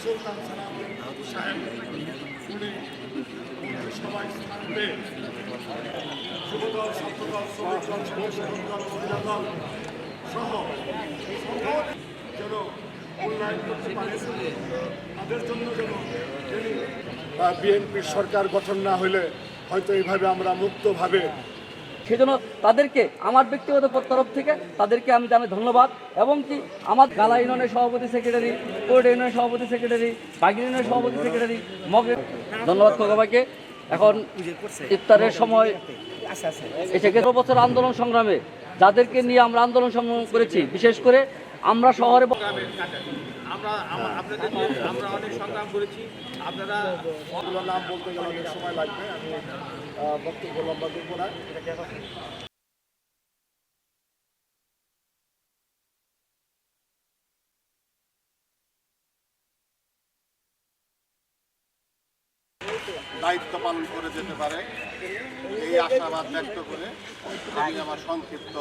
সুলতান সাহেব সবাই যুবদল, ছাত্রদল, শ্রমিক দল, স্বেচ্ছাসেবক দল, মহিলা দল সহ যেন মূল্যায়ন করতে পারে, তাদের জন্য যেন বিএনপির সরকার গঠন না হলে হয়তো এইভাবে আমরা মুক্তভাবে, সেজন্য তাদেরকে আমার ব্যক্তিগত তরফ থেকে তাদেরকে আমি জানাই ধন্যবাদ। এবং কি আমার গালা ইউনিয়নের সভাপতি সেক্রেটারি, কোর্ট ইউনিয়নের সভাপতি সেক্রেটারি, বাগির ইউনিয়নের সভাপতি সেক্রেটারি, মগের ধন্যবাদ খোকাবাকে। এখন ইফতারের সময় এসে 11 বছর আন্দোলন সংগ্রামে যাদেরকে নিয়ে আমরা আন্দোলন সংগ্রাম করেছি, বিশেষ করে আমরা শহরে আমরা অনেক সংগ্রাম করেছি। আপনারা নাম বলতে গেলে অনেক সময় লাগবে, আমি বক্তব্য লম্বা করবো না। দায়িত্ব পালন করে যেতে পারে এই আশাবাদ ব্যক্ত করে আমি আমার সংক্ষিপ্ত